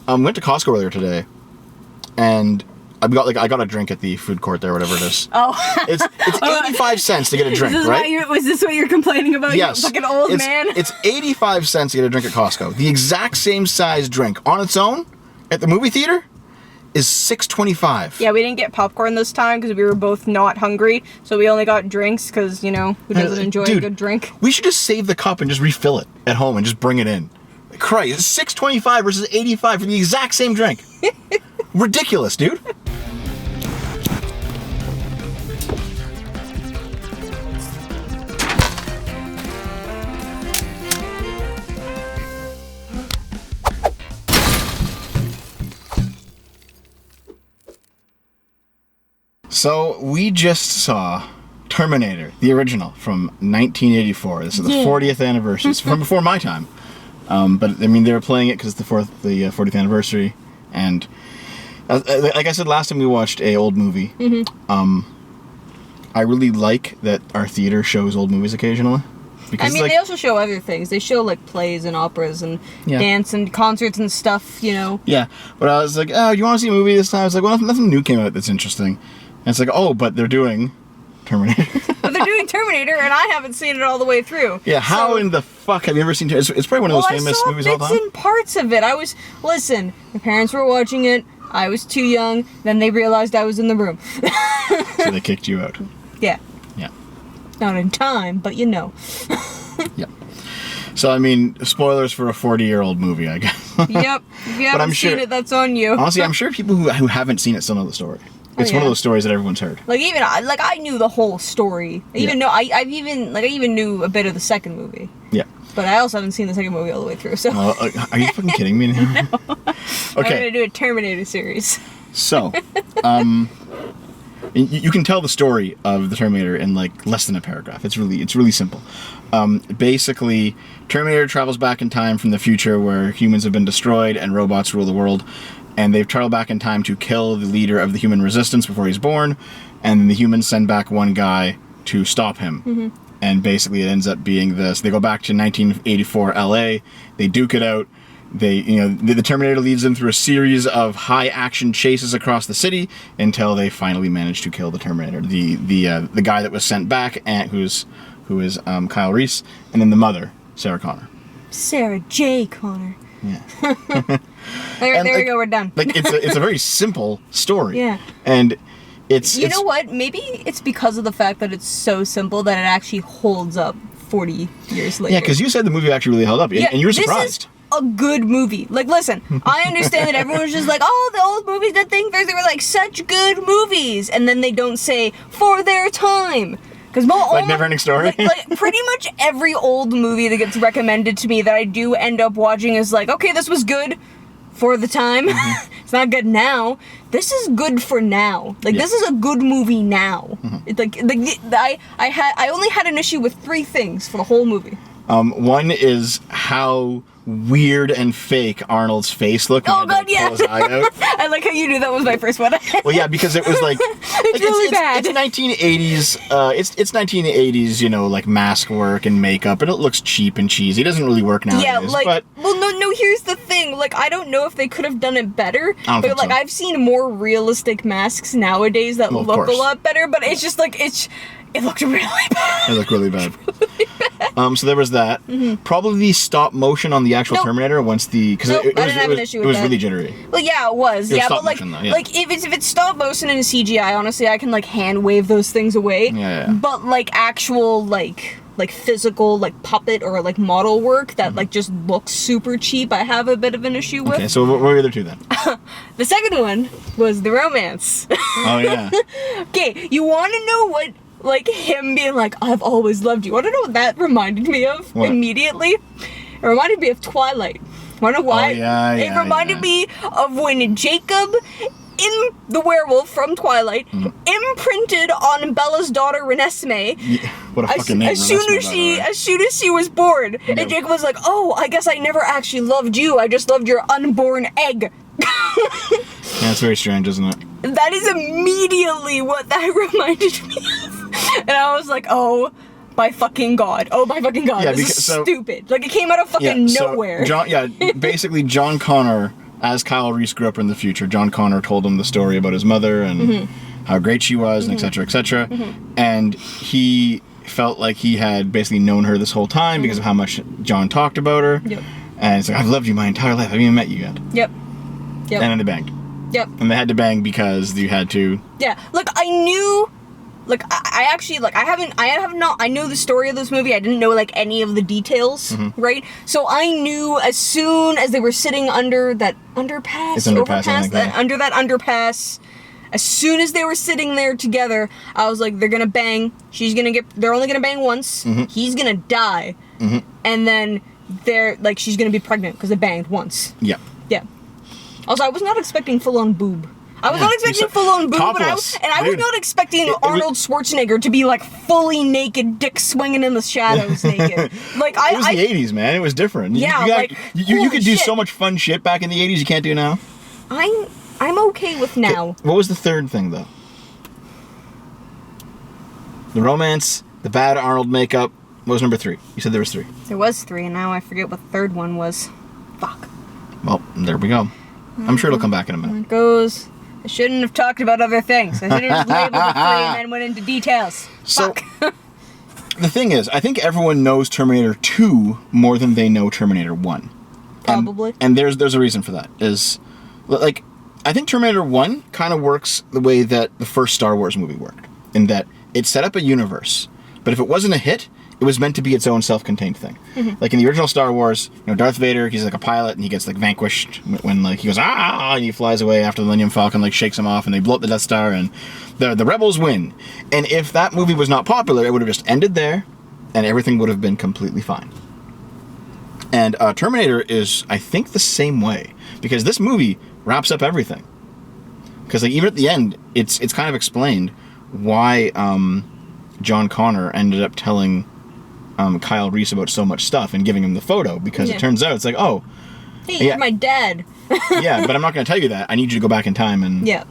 Went to Costco earlier today, and I got a drink at the food court there, whatever it is. Oh. It's 85 cents to get a drink, right? Was this what you're complaining about, yes. you fucking old man? It's 85 cents to get a drink at Costco. The exact same size drink on its own at the movie theater is $6.25. Yeah, we didn't get popcorn this time because we were both not hungry, so we only got drinks because, you know, who doesn't enjoy a good drink? We should just save the cup and just refill it at home and just bring it in. Christ, it's $6.25 versus $85 for the exact same drink. Ridiculous, dude. So, we just saw Terminator, the original, from 1984. This is the 40th anniversary. It's from before my time. But, I mean, they were playing it because it's the 40th anniversary. And, like I said last time we watched a old movie, I really like that our theater shows old movies occasionally. Because I mean, they also show other things. They show, like, plays and operas and dance and concerts and stuff, you know. Yeah, but I was like, oh, you want to see a movie this time? I was like, well, nothing new came out that's interesting. And it's like, oh, but they're doing Terminator. But they're doing Terminator, and I haven't seen it all the way through. Yeah, how in the fuck have you ever seen Terminator? It's probably one of those famous movies all the time. I saw bits and parts of it. Listen, my parents were watching it, I was too young, then they realized I was in the room. So they kicked you out. Yeah. Yeah. Not in time, but you know. Yeah. So, I mean, spoilers for a 40-year-old movie, I guess. Yep. If you haven't seen it, that's on you. Honestly, I'm sure people who haven't seen it still know the story. It's one of those stories that everyone's heard. Like I knew the whole story. I even knew a bit of the second movie. Yeah. But I also haven't seen the second movie all the way through. So. Are you fucking kidding me now? No. Okay. I'm gonna do a Terminator series. So, you can tell the story of the Terminator in like less than a paragraph. It's really simple. Basically, Terminator travels back in time from the future where humans have been destroyed and robots rule the world. And they've traveled back in time to kill the leader of the human resistance before he's born, and then the humans send back one guy to stop him. Mm-hmm. And basically it ends up being this. They go back to 1984 LA, they duke it out, the Terminator leads them through a series of high-action chases across the city until they finally manage to kill the Terminator. The guy that was sent back, who is Kyle Reese, and then the mother, Sarah Connor. Sarah J. Connor. Yeah. There we go, we're done. Like it's a very simple story. Yeah. And it's know what? Maybe it's because of the fact that it's so simple that it actually holds up 40 years later. Yeah, because you said the movie actually really held up, and you were surprised. This is a good movie. Like, listen, I understand that everyone was just like, oh, the old movies that they were like such good movies, and then they don't say for their time. Like Neverending Story? like pretty much every old movie that gets recommended to me that I do end up watching is like, okay, this was good for the time. Mm-hmm. It's not good now. This is good for now. Like, this is a good movie now. Mm-hmm. I only had an issue with 3 things for the whole movie. One is how weird and fake Arnold's face looked. Oh god, yeah. Pull his eye out. I like how you knew that was my first one. Well, yeah, because it was like it's really bad. It's 1980s. It's 1980s. You know, like mask work and makeup, and it looks cheap and cheesy. It doesn't really work nowadays. Yeah, but no. Here's the thing. Like, I don't know if they could have done it better. I don't think so. I've seen more realistic masks nowadays that look a lot better. But it's just like it looked really bad. It looked really bad. So there was that. Mm-hmm. Probably stop motion on the actual Terminator once because it was really jittery. Well, yeah, it was. Yeah, but like, like if it's stop motion and CGI, honestly, I can like hand wave those things away. Yeah. But like actual like physical like puppet or like model work that like just looks super cheap, I have a bit of an issue with. Okay, so what were the other 2 then? The second one was the romance. Oh yeah. Okay, you want to know what? Like him being like, I've always loved you. I don't know what that reminded me of immediately. It reminded me of Twilight. Wanna know why? Oh, yeah, it reminded me of when Jacob, in the werewolf from Twilight, imprinted on Bella's daughter Renesmee. Yeah, what a fucking name. As soon as she was born, and Jacob was like, oh, I guess I never actually loved you. I just loved your unborn egg. Yeah, it's very strange, isn't it? That is immediately what that reminded me of. And I was like, oh my fucking god. Yeah, this is stupid. Like, it came out of fucking nowhere. Basically John Connor as Kyle Reese grew up in the future, John Connor told him the story about his mother and how great she was, and et cetera, et cetera. And he felt like he had basically known her this whole time because of how much John talked about her. Yep. And it's like, I've loved you my entire life. I haven't even met you yet. Yep. Yep. And then they banged. Yep. And they had to bang because you had to. Yeah. Look, I knew. Like, I actually, like, I know the story of this movie. I didn't know, like, any of the details, right? So I knew as soon as they were sitting under that underpass, It's underpass, I think, yeah. under that underpass, as soon as they were sitting there together, I was like, they're gonna bang. They're only gonna bang once. He's gonna die. And then she's gonna be pregnant because they banged once. Yeah. Yeah. Also, I was not expecting full-on boob. I was not expecting full-on boob, but I was not expecting Arnold Schwarzenegger to be, like, fully naked, dick swinging in the shadows naked. Like, it was the 80s, man. It was different. Yeah, you could do so much fun shit back in the 80s you can't do now. I'm okay with now. What was the third thing, though? The romance, the bad Arnold makeup. What was number 3? You said there was 3. There was 3, and now I forget what the third one was. Fuck. Well, there we go. I'm sure it'll come back in a minute. It goes... I shouldn't have talked about other things. I should have just labeled the 3 and then went into details. So, Fuck. The thing is, I think everyone knows Terminator 2 more than they know Terminator 1. Probably. And there's a reason for that. Like, I think Terminator 1 kind of works the way that the first Star Wars movie worked. In that it set up a universe. But if it wasn't a hit, it was meant to be its own self-contained thing. Like in the original Star Wars, Darth Vader, he's like a pilot and he gets like vanquished when like he goes and he flies away after the Millennium Falcon like shakes him off and they blow up the Death Star and the rebels win. And if that movie was not popular, it would have just ended there and everything would have been completely fine. And Terminator is, I think, the same way because this movie wraps up everything. Because like even at the end, it's kind of explained why John Connor ended up telling Kyle Reese about so much stuff and giving him the photo because it turns out it's like, oh, hey, you're my dad. Yeah, but I'm not going to tell you that. I need you to go back in time and yeah.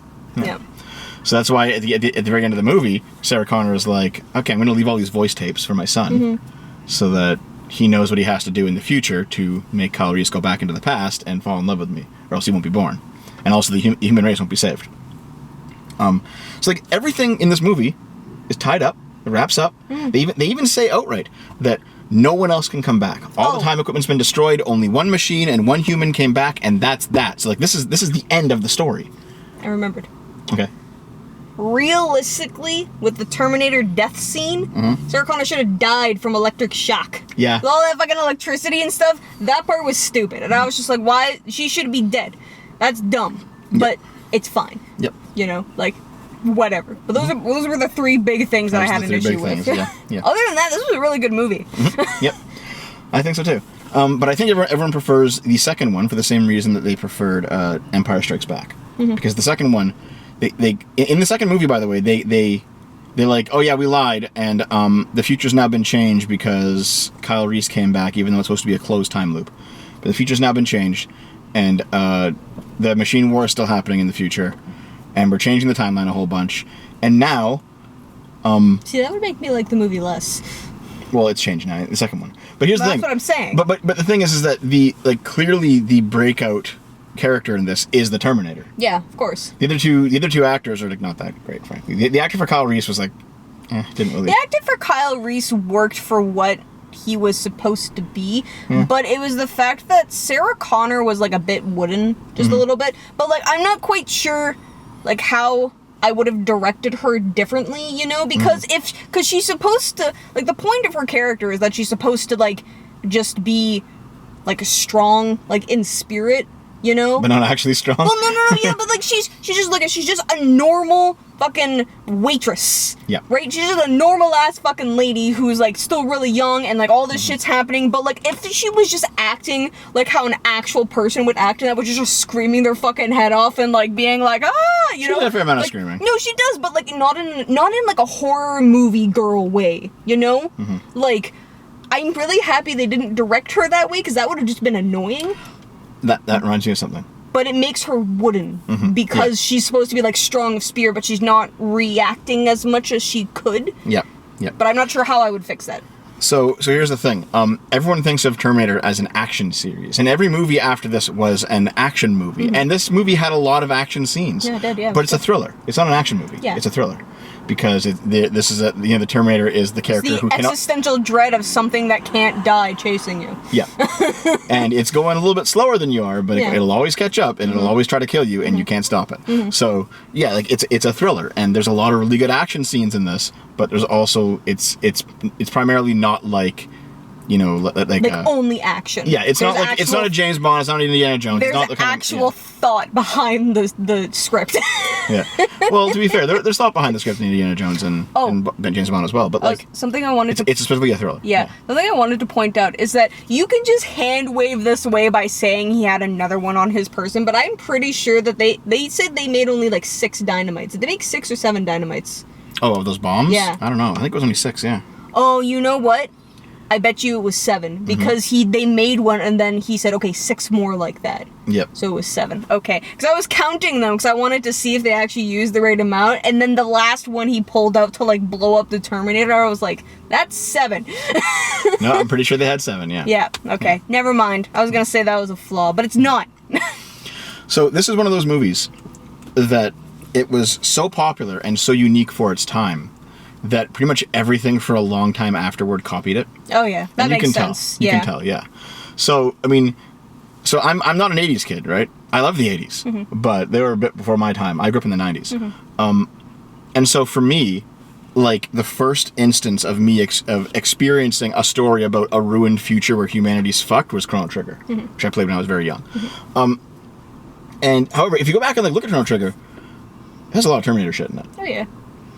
So that's why at the very end of the movie, Sarah Connor is like, okay, I'm going to leave all these voice tapes for my son so that he knows what he has to do in the future to make Kyle Reese go back into the past and fall in love with me, or else he won't be born, and also the human race won't be saved. So like everything in this movie is tied up. It wraps up. They even say outright that no one else can come back. All the time equipment's been destroyed. Only one machine and one human came back, and that's that. So like this is the end of the story. I remembered. Okay. Realistically, with the Terminator death scene, Sarah Connor should have died from electric shock. Yeah. With all that fucking electricity and stuff, that part was stupid. And I was just like, why? She should be dead. That's dumb. But it's fine. Yep. Like, whatever. But those were the 3 big things that I had an issue with. Yeah. Other than that, this was a really good movie. Yep. I think so too. But I think everyone prefers the second one for the same reason that they preferred Empire Strikes Back. Because the second one, they in the second movie, by the way, they're like, oh yeah, we lied, and the future's now been changed because Kyle Reese came back, even though it's supposed to be a closed time loop. But the future's now been changed, and the machine war is still happening in the future, and we're changing the timeline a whole bunch. And now, see, that would make me like the movie less. Well, it's changed now, the second one. But here's the thing. That's what I'm saying. But the thing is that clearly the breakout character in this is the Terminator. Yeah, of course. The other two actors are like not that great, frankly. The actor for Kyle Reese was like, didn't really. The actor for Kyle Reese worked for what he was supposed to be, but it was the fact that Sarah Connor was like a bit wooden, just a little bit. But like, I'm not quite sure, like how I would have directed her differently, because because she's supposed to, like, the point of her character is that she's supposed to like just be like strong, like in spirit. But not actually strong. Well, no, yeah, but like she's just a normal fucking waitress. Yeah. Right? She's just a normal ass fucking lady who's like still really young and like all this shit's happening, but like if she was just acting like how an actual person would act, and that was just screaming their fucking head off and like being like, she does a fair amount of screaming. No, she does, but like not in like a horror movie girl way, Like, I'm really happy they didn't direct her that way, because that would have just been annoying. That reminds me of something. But it makes her wooden because she's supposed to be like strong of spirit, but she's not reacting as much as she could. Yeah. But I'm not sure how I would fix that. So here's the thing. Everyone thinks of Terminator as an action series, and every movie after this was an action movie. And this movie had a lot of action scenes. Yeah, it did, yeah. But it's a thriller. It's not an action movie. Yeah. It's a thriller. Because this is the Terminator is the character It's the who cannot... existential dread of something that can't die chasing you. Yeah. And it's going a little bit slower than you are, but Yeah. it'll always catch up, and it'll always try to kill you, and you can't stop it. So, yeah, like it's a thriller, and there's a lot of really good action scenes in this, but there's also it's primarily not like, you know, like only action. yeah, it's not like it's not a James Bond, it's not an Indiana Jones. There's it's not the kind actual of, thought behind the script. yeah. Well, to be fair, there's thought behind the script in Indiana Jones and James Bond as well, but like something I wanted to it's specifically a thriller. Yeah. The thing I wanted to point out is that you can just hand wave this away by saying he had another one on his person, but I'm pretty sure that they said they made only like 6 dynamites. Did they make 6 or 7 dynamites? Oh, those bombs? Yeah. I don't know. I think it was only 6, yeah. Oh, you know what? I bet you it was 7 because they made one and then he said, okay, 6 more like that. Yep. So it was 7. Okay. Because I was counting them because I wanted to see if they actually used the right amount. And then the last one he pulled out to like blow up the Terminator, I was like, that's 7. No, I'm pretty sure they had 7, yeah. Yeah. Okay. Never mind. I was going to say that was a flaw, but it's not. So this is one of those movies that it was so popular and so unique for its time that pretty much everything for a long time afterward copied it. Oh yeah, that and makes you can sense. Tell. You can tell, yeah. So I mean, I'm not an '80s kid, right? I love the '80s, but they were a bit before my time. I grew up in the '90s, and so for me, like the first instance of me of experiencing a story about a ruined future where humanity's fucked was Chrono Trigger, which I played when I was very young. And however, if you go back and like look at Chrono Trigger, it has a lot of Terminator shit in it. Oh yeah.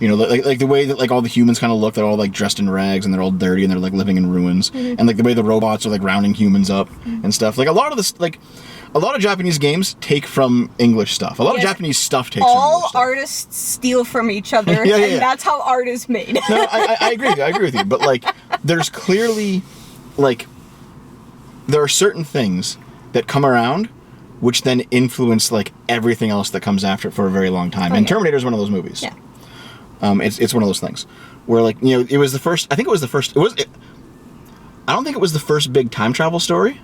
You know, like the way that like all the humans kind of look, they're all like dressed in rags and they're all dirty and they're like living in ruins, and like the way the robots are like rounding humans up and stuff. Like a lot of this, like a lot of Japanese games take from English stuff. A lot of Japanese stuff takes from English stuff. All artists steal from each other, Yeah. and that's how art is made. No, I agree with you. I agree with you. But like, there's clearly like there are certain things that come around which then influence like everything else that comes after it for a very long time. And Terminator is one of those movies. Yeah. It's one of those things where, like, you know, it was the first. I think it was the first. I don't think it was the first big time travel story.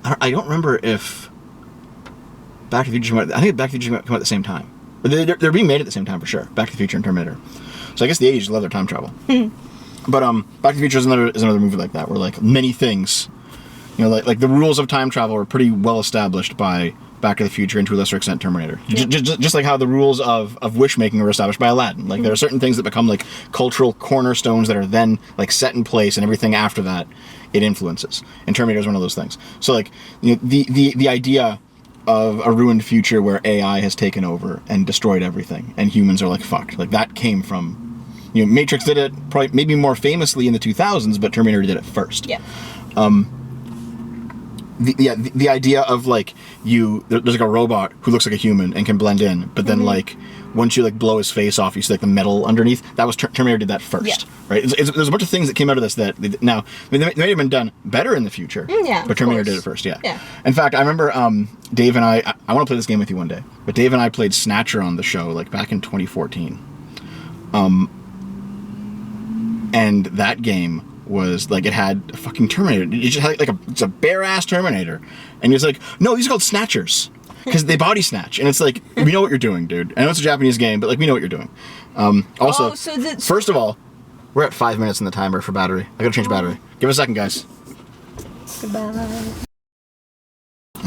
I don't remember if Back to the Future. I think Back to the Future came out at the same time. But they're being made at the same time for sure. Back to the Future and Terminator. So I guess the 80s love their time travel. But Back to the Future is another movie like that where like many things, you know, like the rules of time travel are pretty well established by Back to the Future and to a lesser extent Terminator. Yeah. Just like how the rules of wish making are established by Aladdin. Like there are certain things that become like cultural cornerstones that are then like set in place, and everything after that it influences. And Terminator is one of those things. So like, you know, the idea of a ruined future where AI has taken over and destroyed everything and humans are like fucked. Like that came from, you know, Matrix did it probably maybe more famously in the 2000s, but Terminator did it first. Yeah. The idea of like there's like a robot who looks like a human and can blend in, but then like once you like blow his face off, you see like the metal underneath. That was Terminator did that first, right? There's a bunch of things that came out of this that now they may have been done better in the future, but Terminator did it first, yeah. In fact, I remember Dave and I want to play this game with you one day, but Dave and I played Snatcher on the show like back in 2014, and that game was like it had a fucking Terminator. It just had like it's a bare ass Terminator, and he's like, no, these are called Snatchers because they body snatch, and it's like we know what you're doing, dude. I know it's a Japanese game, but like we know what you're doing. Also, first of all, we're at 5 minutes in the timer for battery. I gotta change battery. Give it a second, guys. Goodbye.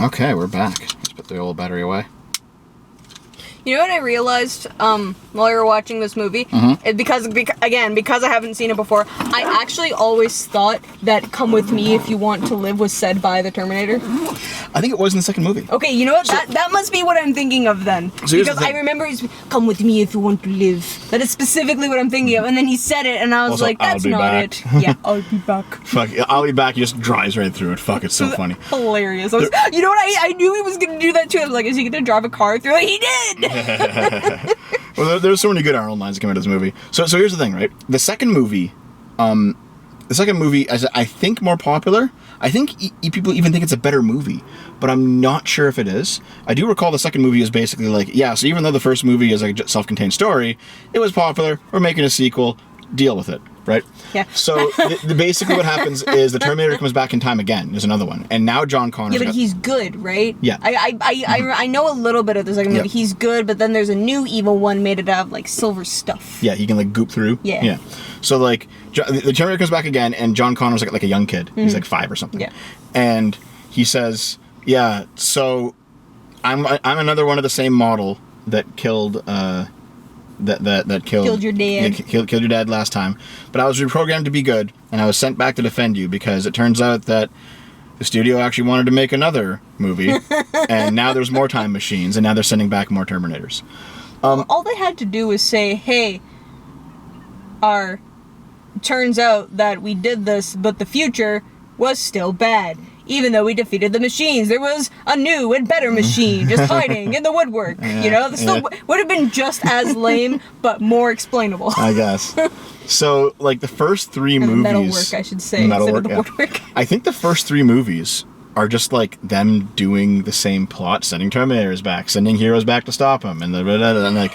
Okay, we're back. Let's put the old battery away. You know what I realized while we were watching this movie? Because I haven't seen it before, I actually always thought that "Come with me if you want to live" was said by the Terminator. I think it was in the second movie. Okay, you know what? That must be what I'm thinking of then. So because I remember he's "Come with me if you want to live." That is specifically what I'm thinking of. And then he said it, and I was also, like, "That's not back. it." Yeah, I'll be back. Fuck, I'll be back. He just drives right through it. Fuck, it's so funny. Hilarious. You know what? I knew he was gonna do that too. I was like, is he gonna drive a car through it? He did. Well, there's so many good Arnold lines that come out of this movie. So here's the thing, right? The second movie is I think more popular. I think people even think it's a better movie, but I'm not sure if it is. I do recall the second movie is basically like, yeah, so even though the first movie is like a self-contained story, it was popular. We're making a sequel. Deal with it. right? Yeah. So basically what happens is the Terminator comes back in time again. There's another one. And now John Connor... Yeah, but he's good, right? Yeah. I know a little bit of this. Like, maybe Yep. he's good, but then there's a new evil one made it out of, like, silver stuff. Yeah, he can, like, goop through. Yeah. Yeah. So, like, the Terminator comes back again, and John Connor's like a young kid. He's like 5 or something. Yeah. And he says, yeah, so I'm another one of the same model that killed... That killed your dad. Yeah, killed your dad last time. But I was reprogrammed to be good, and I was sent back to defend you because it turns out that the studio actually wanted to make another movie, and now there's more time machines, and now they're sending back more Terminators. All they had to do was say, hey, turns out that we did this, but the future was still bad. Even though we defeated the machines, there was a new and better machine just hiding in the woodwork. Yeah, you know, this still would have been just as lame, but more explainable. I guess. So, like, the first 3 movies... Metalwork, I should say, instead of the woodwork. I think the first 3 movies are just, like, them doing the same plot, sending Terminators back, sending heroes back to stop them, and like...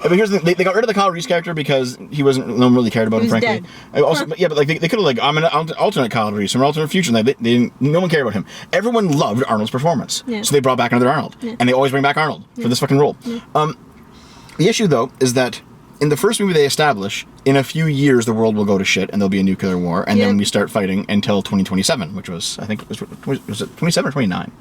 But here's the thing, they got rid of the Kyle Reese character because no one really cared about him, frankly. Dead. Also, yeah, but like they could have like, I'm an alternate Kyle Reese, I'm an alternate future, and they didn't, no one cared about him. Everyone loved Arnold's performance, so they brought back another Arnold, and they always bring back Arnold for this fucking role. The issue though is that in the first movie they establish, in a few years the world will go to shit and there'll be a nuclear war, and then we start fighting until 2027, which was, I think, was it 27 or 29?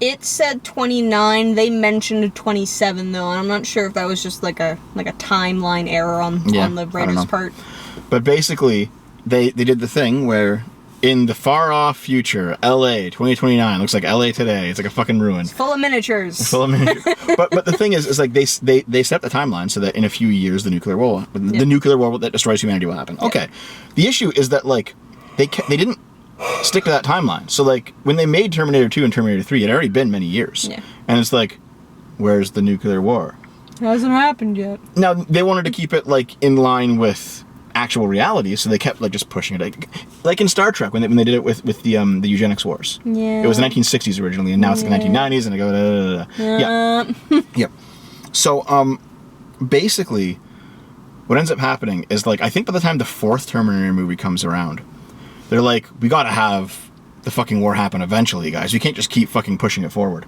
It said 29. They mentioned 27 though, and I'm not sure if that was just like a timeline error on the writer's part. But basically, they did the thing where in the far off future, LA 2029 looks like LA today. It's like a fucking ruin. It's full of miniatures. But the thing is like they set the timeline so that in a few years the nuclear war that destroys humanity will happen. Okay. The issue is that like they didn't stick to that timeline. So, like, when they made Terminator 2 and Terminator 3, it had already been many years. Yeah. And it's like, where's the nuclear war? It hasn't happened yet. Now, they wanted to keep it, like, in line with actual reality, so they kept, like, just pushing it. Like in Star Trek, when they did it with the eugenics wars. Yeah. It was the 1960s originally, and now it's the 1990s, and they go, da, da, da, da. Yeah. Yep. So, basically, what ends up happening is, like, I think by the time the 4th Terminator movie comes around, they're like, we gotta have the fucking war happen eventually, guys. We can't just keep fucking pushing it forward.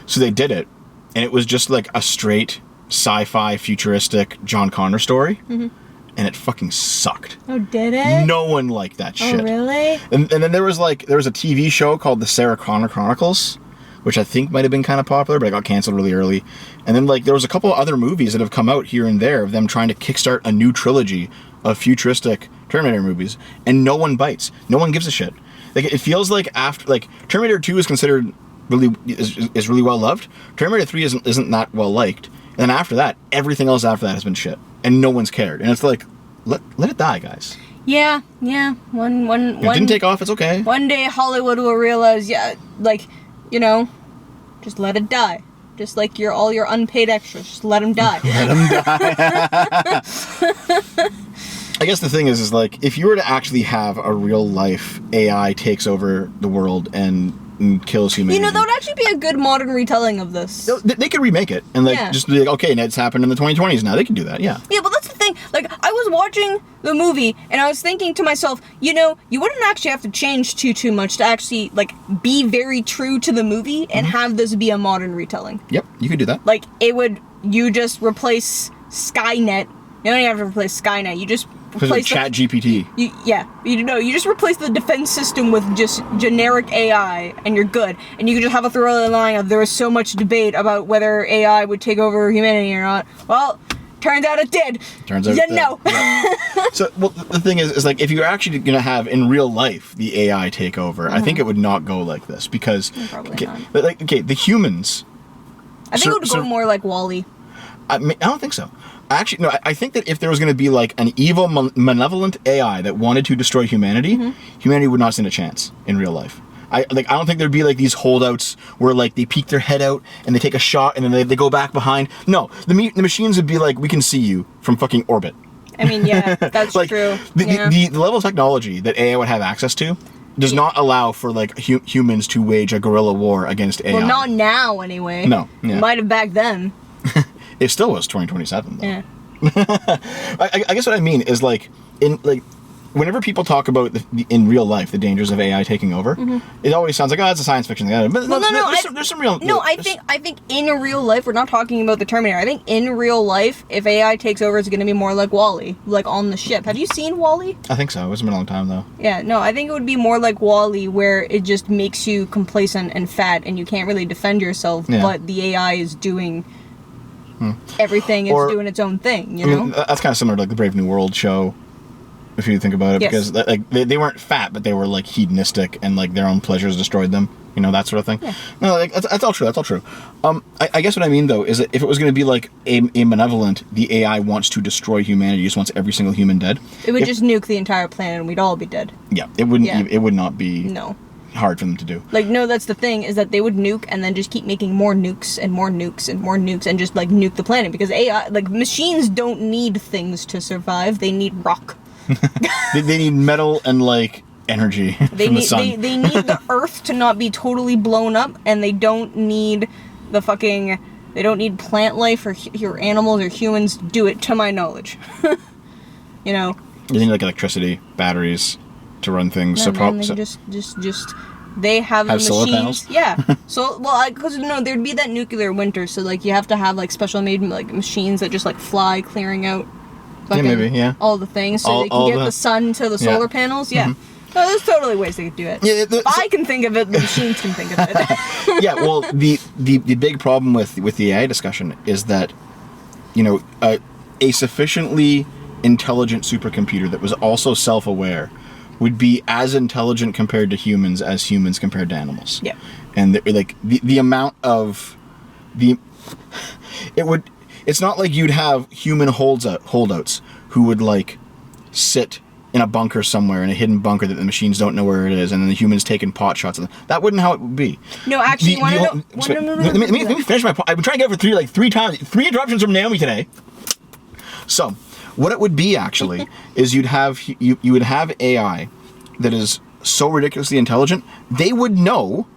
So they did it, and it was just like a straight sci-fi futuristic John Connor story, and it fucking sucked. Oh, did it? No one liked that shit. Oh, really? And then there was a TV show called The Sarah Connor Chronicles, which I think might have been kind of popular, but it got canceled really early. And then like there was a couple of other movies that have come out here and there of them trying to kickstart a new trilogy of futuristic Terminator movies, and no one bites. No one gives a shit. Like it feels like after like Terminator 2 is considered is really well loved. Terminator 3 isn't that well liked. And then after that, everything else after that has been shit, and no one's cared. And it's like, let it die, guys. Yeah. One it didn't take off. It's okay. One day Hollywood will realize, like, you know, just let it die. Just like all your unpaid extras, just let them die. Let them die. I guess the thing is like, if you were to actually have a real life AI takes over the world and kills humanity. You know, that would actually be a good modern retelling of this. They could remake it and like just be like, okay, it's happened in the 2020s now. They can do that, yeah. Yeah, but that's the thing. Like, I was watching the movie and I was thinking to myself, you know, you wouldn't actually have to change too much to actually like be very true to the movie and have this be a modern retelling. Yep, you could do that. Like, you just replace Skynet. You don't even have to replace Skynet. You just replace Chat GPT. You just replace the defense system with just generic AI, and you're good. And you can just have a throwaway line of there was so much debate about whether AI would take over humanity or not. Well, turns out it did. Turns out it did. No. Yeah. So, well, the thing is like if you're actually going to have in real life the AI take over, I think it would not go like this because the humans. I think it would go more like WALL-E. I don't think so. Actually, no, I think that if there was going to be like an evil, malevolent AI that wanted to destroy humanity, humanity would not stand a chance in real life. I don't think there'd be like these holdouts where like they peek their head out and they take a shot and then they go back behind. No, the machines would be like, we can see you from fucking orbit. I mean, yeah, that's like, true. The level of technology that AI would have access to does not allow for like humans to wage a guerrilla war against AI. Well, not now anyway. No, yeah. Might have back then. It still was 2027 though. Yeah. I guess what I mean is like in like, whenever people talk about in real life the dangers of AI taking over, it always sounds like, oh, it's a science fiction thing. But there's some real. No, I think in real life, we're not talking about the Terminator. I think in real life, if AI takes over, it's going to be more like WALL-E, like on the ship. Have you seen WALL-E? I think so. It's been a long time though. Yeah, no, I think it would be more like WALL-E, where it just makes you complacent and fat, and you can't really defend yourself. Yeah. But the AI is doing everything. It's doing its own thing. You know, that's kind of similar to like the Brave New World show. If you think about it, yes. Because like they weren't fat, but they were like hedonistic, and like their own pleasures destroyed them. You know, that sort of thing. Yeah. No, like that's all true. That's all true. I guess what I mean though is that if it was going to be like a malevolent, the AI wants to destroy humanity, just wants every single human dead. It would just nuke the entire planet, and we'd all be dead. Yeah, it wouldn't. Yeah. It would not be. No. Hard for them to do. Like, no, that's the thing, is that they would nuke and then just keep making more nukes and more nukes and more nukes and just like nuke the planet, because AI, like, machines don't need things to survive. They need rock. they need metal and like energy from the sun. They need the Earth to not be totally blown up, and they don't need the fucking. They don't need plant life or animals or humans to do it, to my knowledge. You know. You need like electricity, batteries to run things. No, just they have the solar machines. Panels? Yeah. So because there'd be that nuclear winter, so like you have to have like special made like machines that just like fly, clearing out. All the things, so they can get the sun to the solar panels. Yeah. No, there's totally ways they could do it. Yeah, I can think of it, the machines can think of it. Yeah, well, the big problem with the AI discussion is that, you know, a sufficiently intelligent supercomputer that was also self-aware would be as intelligent compared to humans as humans compared to animals. Yeah. And the amount of it's not like you'd have human holdouts who would like sit in a bunker somewhere, in a hidden bunker that the machines don't know where it is, and then the humans taking pot shots of them. That wouldn't how it would be. No, actually, let me finish my point. I've been trying to get it for three times. 3 interruptions from Naomi today. So, what it would be actually is you would have AI that is so ridiculously intelligent, they would know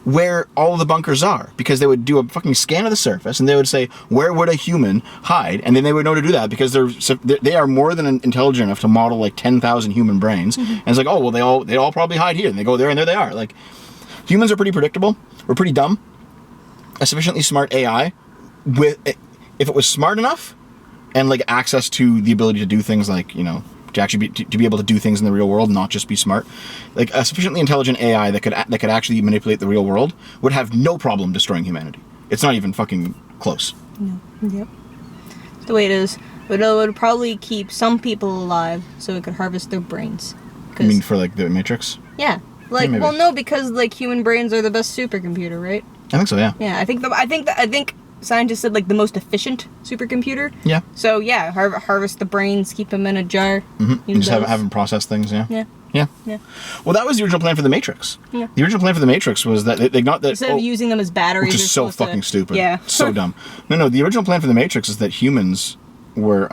where all of the bunkers are, because they would do a fucking scan of the surface and they would say, where would a human hide? And then they would know to do that, because they are more than intelligent enough to model like 10,000 human brains. And it's like, oh, well, they all probably hide here, and they go there, and there they are. Like, humans are pretty predictable. We're pretty dumb. A sufficiently smart AI, if it was smart enough and like access to the ability to do things like, you know, to actually to be able to do things in the real world, not just be smart. Like a sufficiently intelligent AI that could actually manipulate the real world would have no problem destroying humanity. It's not even fucking close. No. Yep. It's the way it is. But it would probably keep some people alive so it could harvest their brains. You mean for like the Matrix? Yeah. Like, yeah, well, no, because like human brains are the best supercomputer, right? I think so. Yeah. Yeah, I think scientists said like the most efficient supercomputer. Yeah. So yeah, harvest the brains, keep them in a jar. Mm-hmm. You just have them process things. Yeah. Yeah. Yeah. Yeah. Well, that was the original plan for the Matrix. Yeah. The original plan for the Matrix was that they got that instead of using them as batteries, which is so fucking stupid. Yeah. So dumb. No. The original plan for the Matrix is that humans were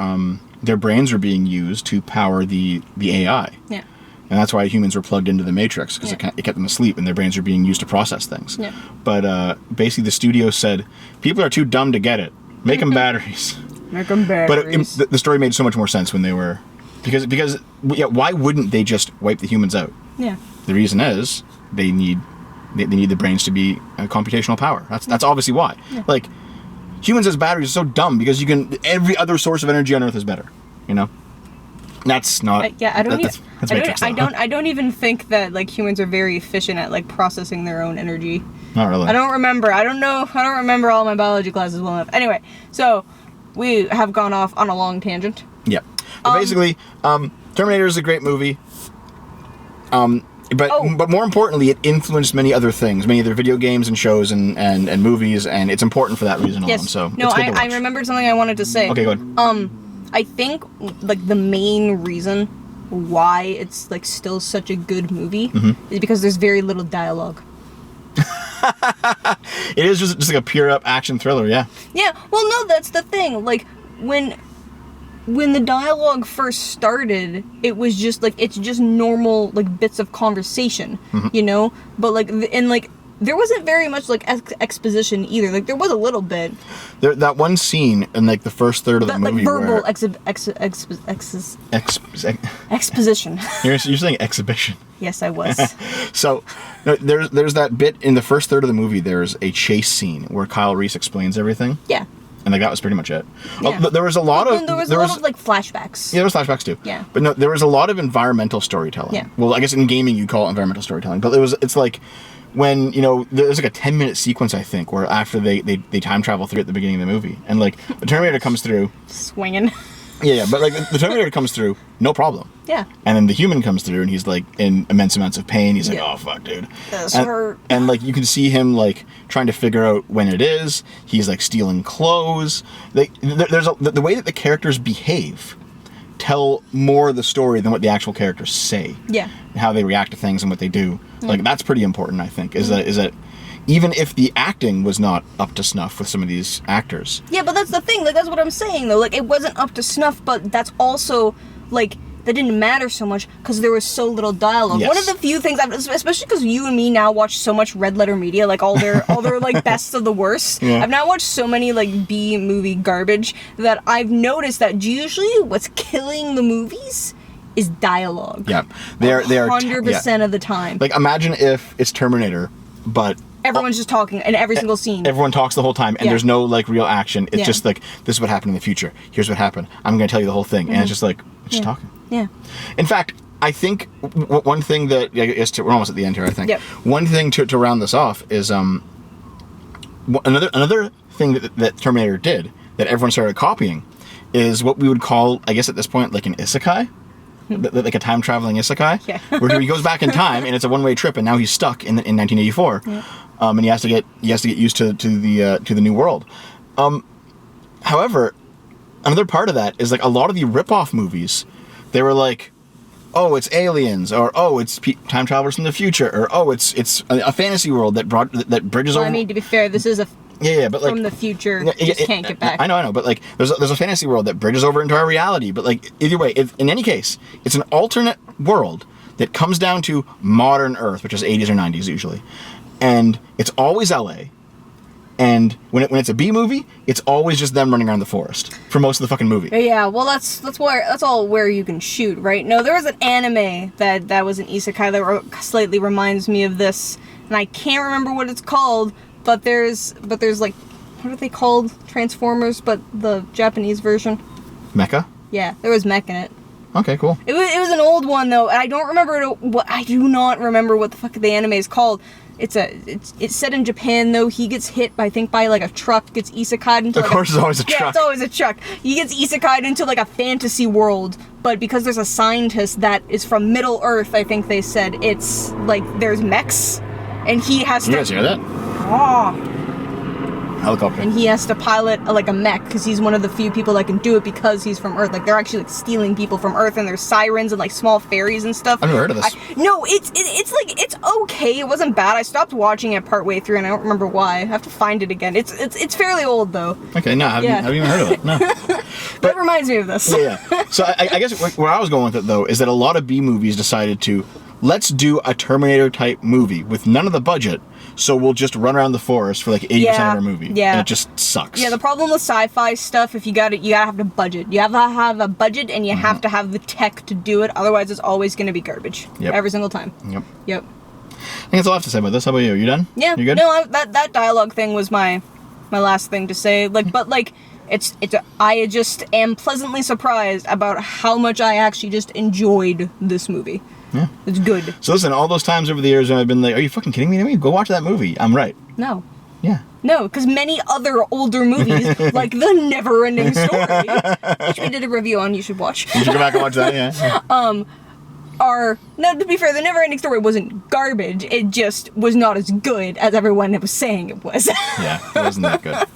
their brains were being used to power the AI. Yeah. And that's why humans were plugged into the Matrix, because it kept them asleep and their brains were being used to process things. Yeah. But basically the studio said, people are too dumb to get it. Make them batteries. Make them batteries. But the story made so much more sense when they were... Because why wouldn't they just wipe the humans out? Yeah. The reason is they need the brains to be computational power. That's obviously why. Yeah. Like, humans as batteries are so dumb because every other source of energy on Earth is better. You know? That's not. I don't even think that like humans are very efficient at like processing their own energy. Not really. I don't remember all my biology classes well enough. Anyway, so we have gone off on a long tangent. Yeah. But basically, Terminator is a great movie. But more importantly, it influenced many other things, many other video games and shows and movies, and it's important for that reason alone. So no, I remembered something I wanted to say. Okay, go ahead. I think like the main reason why it's like still such a good movie is because there's very little dialogue. It is just like a pure up action thriller, yeah. Yeah, well, no, that's the thing. Like when the dialogue first started, it was just like it's just normal like bits of conversation, you know. But like there wasn't very much like exposition either. Like there was a little bit. That one scene in like the first third of the movie, like verbal where exposition. You're saying exhibition. Yes, I was. So there's that bit in the first third of the movie. There's a chase scene where Kyle Reese explains everything. Yeah. And like that was pretty much it. Yeah. There was a lot of there was a lot of like flashbacks. Yeah, there was flashbacks too. Yeah. But no, there was a lot of environmental storytelling. Yeah. Well, I guess in gaming you call it environmental storytelling, but it's like when, there's like a 10-minute sequence, I think, where after they time travel through at the beginning of the movie, and like the Terminator comes through swinging. Yeah, but like the Terminator comes through, no problem. Yeah. And then the human comes through, and he's like in immense amounts of pain. He's like, "Oh fuck, dude." This hurt. And like you can see him like trying to figure out when it is. He's like stealing clothes. Like the way that the characters behave tell more of the story than what the actual characters say. Yeah. And how they react to things and what they do. Like that's pretty important, I think. Is that even if the acting was not up to snuff with some of these actors. Yeah, but that's the thing. Like, that's what I'm saying, though. Like, it wasn't up to snuff, but that's also, like, that didn't matter so much because there was so little dialogue. Yes. One of the few things, especially because you and me now watch so much Red Letter Media, like, all their like, best of the worst. Yeah. I've now watched so many, like, B-movie garbage that I've noticed that usually what's killing the movies is dialogue. Yeah. They are 100% of the time. Like, imagine if it's Terminator, but everyone's just talking in every single scene. Everyone talks the whole time, and there's no like real action. It's just like, this is what happened in the future. Here's what happened. I'm going to tell you the whole thing, and it's just like just talking. Yeah. In fact, I think one thing that I guess we're almost at the end here. I think one thing to round this off is another thing that Terminator did that everyone started copying is what we would call, I guess at this point, like an isekai. Like a time traveling isekai, where he goes back in time and it's a one-way trip, and now he's stuck in 1984, and he has to get used to the new world. However, another part of that is like a lot of the rip-off movies, they were like, oh, it's aliens, or oh, it's time travelers from the future, or oh, it's a fantasy world that bridges over. I mean, to be fair, this is a but like from the future, just can't get back. I know, but like there's a fantasy world that bridges over into our reality. But like either way, in any case, it's an alternate world that comes down to modern Earth, which is 80s or 90s usually, and it's always LA. And when it's a B movie, it's always just them running around the forest for most of the fucking movie. Yeah, well, that's all where you can shoot, right? No, there was an anime that was an isekai that slightly reminds me of this, and I can't remember what it's called. But there's like, what are they called? Transformers, but the Japanese version. Mecha? Yeah, there was mech in it. Okay, cool. It was an old one though, and I do not remember what the fuck the anime is called. It's set in Japan though. He gets hit, I think, by like a truck, gets isekai'd into. Of course, it's always a truck. Yeah, it's always a truck. He gets isekai'd into like a fantasy world, but because there's a scientist that is from Middle Earth, I think they said it's like there's mechs, and he has to. You guys hear that? Helicopter. And he has to pilot a mech because he's one of the few people that can do it because he's from Earth. Like they're actually like stealing people from Earth, and there's sirens and like small fairies and stuff. I've never heard of this. No, it's okay. It wasn't bad. I stopped watching it partway through, and I don't remember why. I have to find it again. It's fairly old though. Okay, no, I haven't even heard of it. No. That reminds me of this. Yeah. So I guess where I was going with it though is that a lot of B movies decided to let's do a Terminator type movie with none of the budget. So we'll just run around the forest for like 80% of our movie. Yeah. And it just sucks. Yeah, the problem with sci-fi stuff, you gotta have a budget. You have to have a budget, and you have to have the tech to do it. Otherwise, it's always going to be garbage. Yep. Every single time. Yep. I think that's all I have to say about this. How about you? You done? Yeah. You good? No, that dialogue thing was my last thing to say. I just am pleasantly surprised about how much I actually just enjoyed this movie. Yeah. It's good. So listen, all those times over the years when I've been like, are you fucking kidding me? Naomi? Go watch that movie. I'm right. No. Yeah. No, because many other older movies, like The Never-Ending Story, which we did a review on, you should watch. You should go back and watch that, yeah. To be fair, The Never-Ending Story wasn't garbage, it just was not as good as everyone was saying it was. Yeah, it wasn't that good.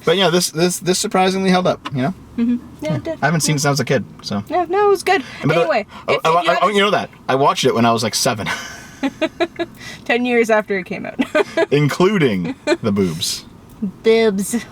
But yeah, this surprisingly held up, you know? Mm-hmm. Yeah, it did. I haven't seen it since I was a kid, so. No, it was good. Anyway. You know that. I watched it when I was like 7. 10 years after it came out. Including the boobs. Bibs.